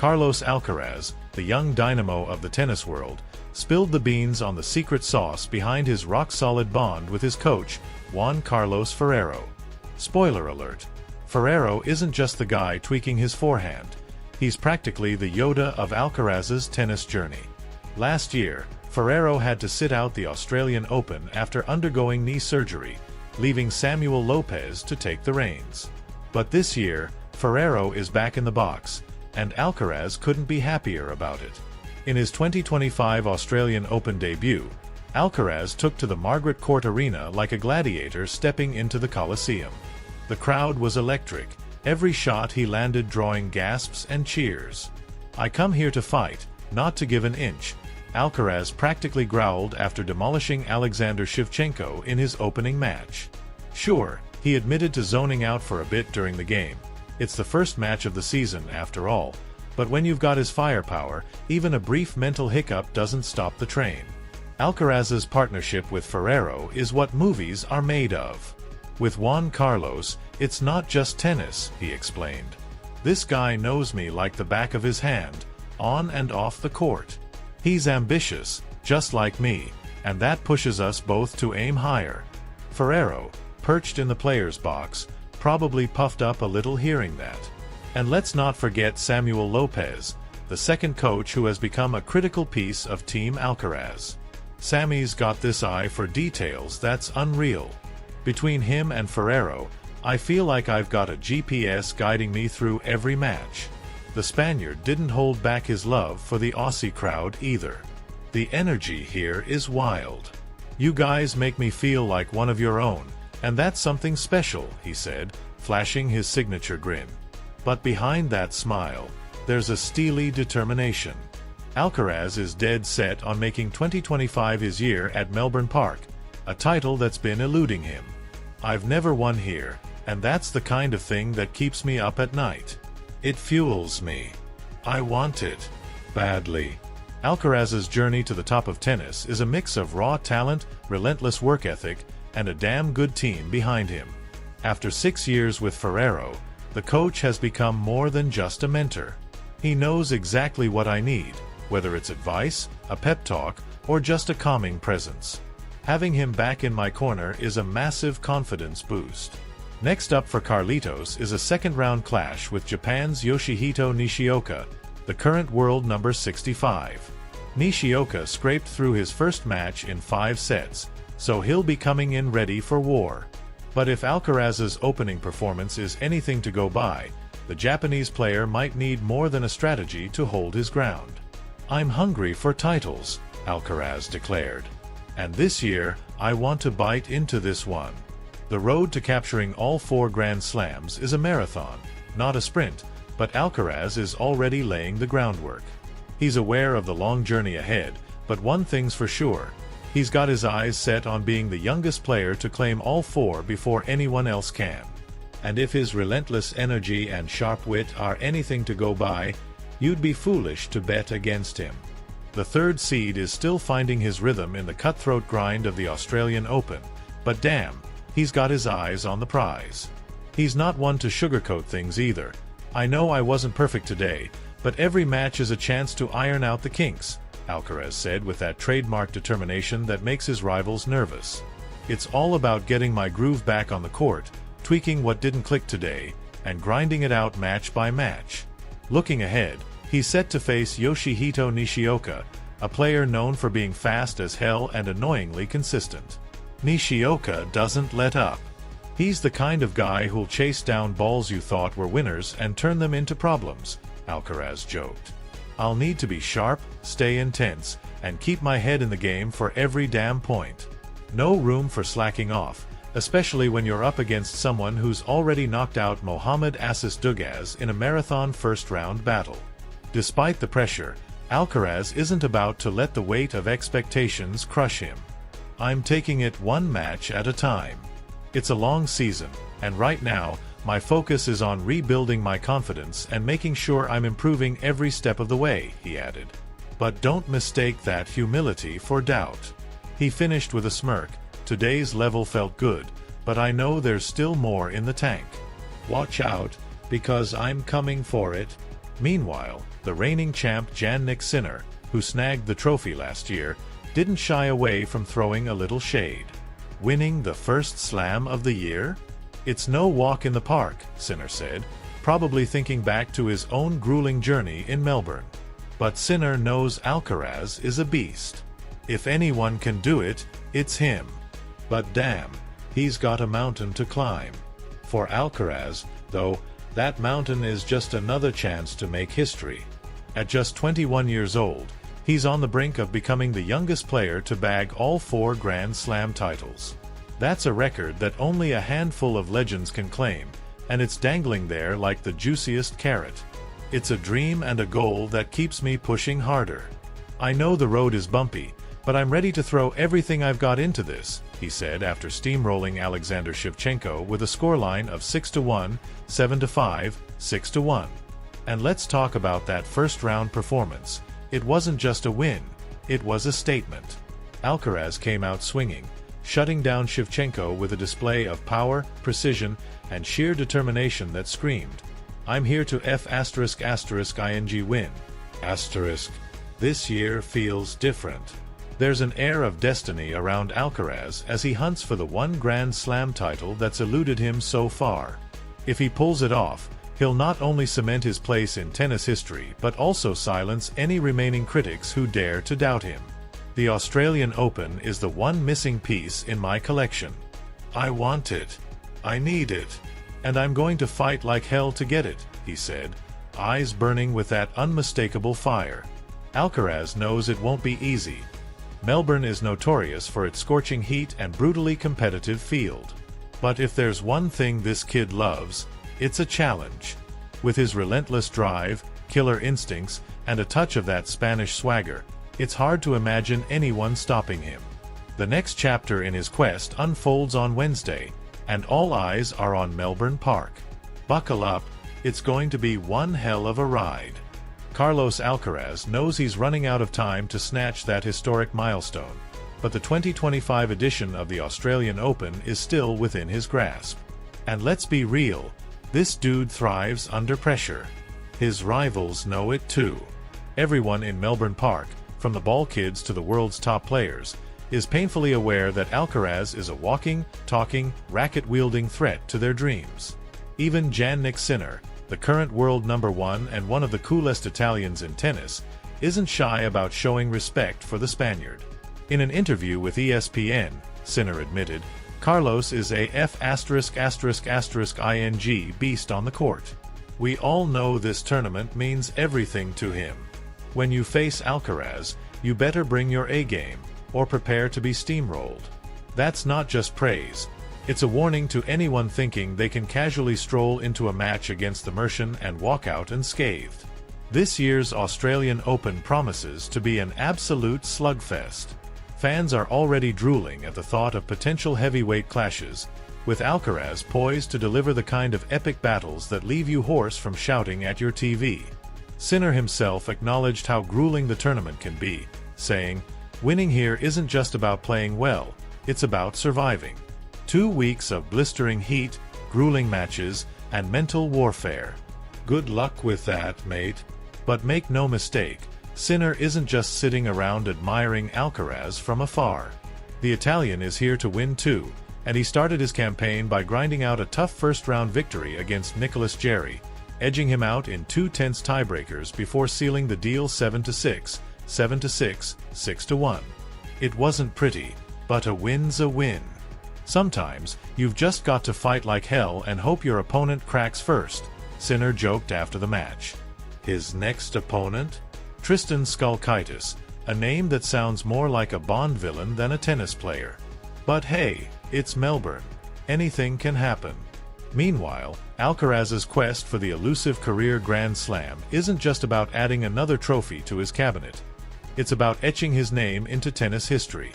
Carlos Alcaraz, the young dynamo of the tennis world, spilled the beans on the secret sauce behind his rock-solid bond with his coach, Juan Carlos Ferrero. Spoiler alert: Ferrero isn't just the guy tweaking his forehand. He's practically the Yoda of Alcaraz's tennis journey. Last year, Ferrero had to sit out the Australian Open after undergoing knee surgery, leaving Samuel Lopez to take the reins. But this year, Ferrero is back in the box, and Alcaraz couldn't be happier about it. In his 2025 Australian Open debut, Alcaraz took to the Margaret Court Arena like a gladiator stepping into the Coliseum. The crowd was electric, every shot he landed drawing gasps and cheers. "I come here to fight, not to give an inch," Alcaraz practically growled after demolishing Alexander Shevchenko in his opening match. Sure, he admitted to zoning out for a bit during the game. It's the first match of the season, after all. But when you've got his firepower, even a brief mental hiccup doesn't stop the train. Alcaraz's partnership with Ferrero is what movies are made of. "With Juan Carlos, it's not just tennis," he explained. "This guy knows me like the back of his hand, on and off the court. He's ambitious, just like me, and that pushes us both to aim higher." Ferrero, perched in the player's box, probably puffed up a little hearing that. And let's not forget Samuel Lopez, the second coach who has become a critical piece of Team Alcaraz. Sammy's got this eye for details that's unreal. Between him and Ferrero, I feel like I've got a GPS guiding me through every match. The Spaniard didn't hold back his love for the Aussie crowd either. "The energy here is wild. You guys make me feel like one of your own, and that's something special," he said, flashing his signature grin. But behind that smile, there's a steely determination. Alcaraz is dead set on making 2025 his year at Melbourne Park, a title that's been eluding him. "I've never won here, and that's the kind of thing that keeps me up at night. It fuels me. I want it. Badly." Alcaraz's journey to the top of tennis is a mix of raw talent, relentless work ethic, and a damn good team behind him. After 6 years with Ferrero, the coach has become more than just a mentor. He knows exactly what I need, whether it's advice, a pep talk, or just a calming presence. Having him back in my corner is a massive confidence boost. Next up for Carlitos is a second-round clash with Japan's Yoshihito Nishioka, the current world number 65. Nishioka scraped through his first match in 5 sets, so he'll be coming in ready for war. But if Alcaraz's opening performance is anything to go by, the Japanese player might need more than a strategy to hold his ground. "I'm hungry for titles," Alcaraz declared. "And this year, I want to bite into this one." The road to capturing all 4 Grand Slams is a marathon, not a sprint, but Alcaraz is already laying the groundwork. He's aware of the long journey ahead, but one thing's for sure: he's got his eyes set on being the youngest player to claim all 4 before anyone else can. And if his relentless energy and sharp wit are anything to go by, you'd be foolish to bet against him. The third seed is still finding his rhythm in the cutthroat grind of the Australian Open, but damn, he's got his eyes on the prize. He's not one to sugarcoat things either. "I know I wasn't perfect today, but every match is a chance to iron out the kinks," Alcaraz said with that trademark determination that makes his rivals nervous. "It's all about getting my groove back on the court, tweaking what didn't click today, and grinding it out match by match." Looking ahead, he's set to face Yoshihito Nishioka, a player known for being fast as hell and annoyingly consistent. Nishioka doesn't let up. He's the kind of guy who'll chase down balls you thought were winners and turn them into problems, Alcaraz joked. "I'll need to be sharp, stay intense, and keep my head in the game for every damn point. No room for slacking off, especially when you're up against someone who's already knocked out Mohamed Assis Dugaz in a marathon first-round battle." Despite the pressure, Alcaraz isn't about to let the weight of expectations crush him. "I'm taking it one match at a time. It's a long season, and right now, my focus is on rebuilding my confidence and making sure I'm improving every step of the way," he added. "But don't mistake that humility for doubt." He finished with a smirk. "Today's level felt good, but I know there's still more in the tank. Watch out, because I'm coming for it." Meanwhile, the reigning champ Jannik Sinner, who snagged the trophy last year, didn't shy away from throwing a little shade. Winning the first slam of the year? It's no walk in the park, Sinner said, probably thinking back to his own grueling journey in Melbourne. But Sinner knows Alcaraz is a beast. If anyone can do it, it's him. But damn, he's got a mountain to climb. For Alcaraz, though, that mountain is just another chance to make history. At just 21 years old, he's on the brink of becoming the youngest player to bag all 4 Grand Slam titles. That's a record that only a handful of legends can claim, and it's dangling there like the juiciest carrot. It's a dream and a goal that keeps me pushing harder. I know the road is bumpy, but I'm ready to throw everything I've got into this, he said after steamrolling Alexander Shevchenko with a scoreline of 6-1, 7-5, 6-1. And let's talk about that first-round performance. It wasn't just a win, it was a statement. Alcaraz came out swinging, shutting down Shevchenko with a display of power, precision, and sheer determination that screamed, "I'm here to **ing win. This year feels different." There's an air of destiny around Alcaraz as he hunts for the one Grand Slam title that's eluded him so far. If he pulls it off, he'll not only cement his place in tennis history but also silence any remaining critics who dare to doubt him. The Australian Open is the one missing piece in my collection. I want it. I need it. And I'm going to fight like hell to get it, he said, eyes burning with that unmistakable fire. Alcaraz knows it won't be easy. Melbourne is notorious for its scorching heat and brutally competitive field. But if there's one thing this kid loves, it's a challenge. With his relentless drive, killer instincts, and a touch of that Spanish swagger, it's hard to imagine anyone stopping him. The next chapter in his quest unfolds on Wednesday, and all eyes are on Melbourne Park. Buckle up, it's going to be one hell of a ride. Carlos Alcaraz knows he's running out of time to snatch that historic milestone, but the 2025 edition of the Australian Open is still within his grasp. And let's be real, this dude thrives under pressure. His rivals know it too. Everyone in Melbourne Park, from the ball kids to the world's top players, is painfully aware that Alcaraz is a walking, talking, racket-wielding threat to their dreams. Even Jannik Sinner, the current world #1 and one of the coolest Italians in tennis, isn't shy about showing respect for the Spaniard. In an interview with ESPN, Sinner admitted, "Carlos is a ***ing beast on the court. We all know this tournament means everything to him. When you face Alcaraz, you better bring your A-game, or prepare to be steamrolled." That's not just praise. It's a warning to anyone thinking they can casually stroll into a match against the Mercian and walk out unscathed. This year's Australian Open promises to be an absolute slugfest. Fans are already drooling at the thought of potential heavyweight clashes, with Alcaraz poised to deliver the kind of epic battles that leave you hoarse from shouting at your TV. Sinner himself acknowledged how grueling the tournament can be, saying, "Winning here isn't just about playing well, it's about surviving. 2 weeks of blistering heat, grueling matches, and mental warfare. Good luck with that, mate." But make no mistake, Sinner isn't just sitting around admiring Alcaraz from afar. The Italian is here to win too, and he started his campaign by grinding out a tough first-round victory against Nicolas Jarry, edging him out in 2 tense tiebreakers before sealing the deal 7-6, 7-6, 6-1. It wasn't pretty, but a win's a win. Sometimes, you've just got to fight like hell and hope your opponent cracks first, Sinner joked after the match. His next opponent? Tristan Skulkaitis, a name that sounds more like a Bond villain than a tennis player. But hey, it's Melbourne. Anything can happen. Meanwhile, Alcaraz's quest for the elusive career Grand Slam isn't just about adding another trophy to his cabinet. It's about etching his name into tennis history.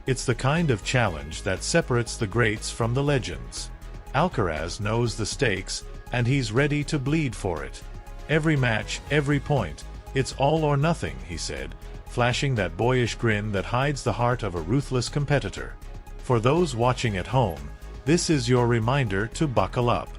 It's the kind of challenge that separates the greats from the legends. Alcaraz knows the stakes, and he's ready to bleed for it. Every match, every point, it's all or nothing, he said, flashing that boyish grin that hides the heart of a ruthless competitor. For those watching at home, this is your reminder to buckle up.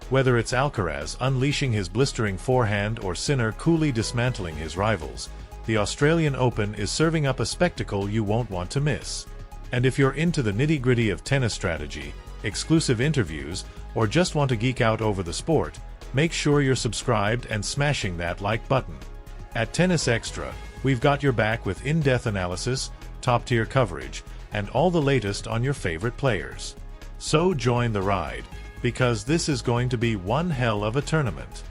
Whether it's Alcaraz unleashing his blistering forehand or Sinner coolly dismantling his rivals, the Australian Open is serving up a spectacle you won't want to miss. And if you're into the nitty-gritty of tennis strategy, exclusive interviews, or just want to geek out over the sport, make sure you're subscribed and smashing that like button. At Tennis Extra, we've got your back with in-depth analysis, top-tier coverage, and all the latest on your favorite players. So join the ride, because this is going to be one hell of a tournament.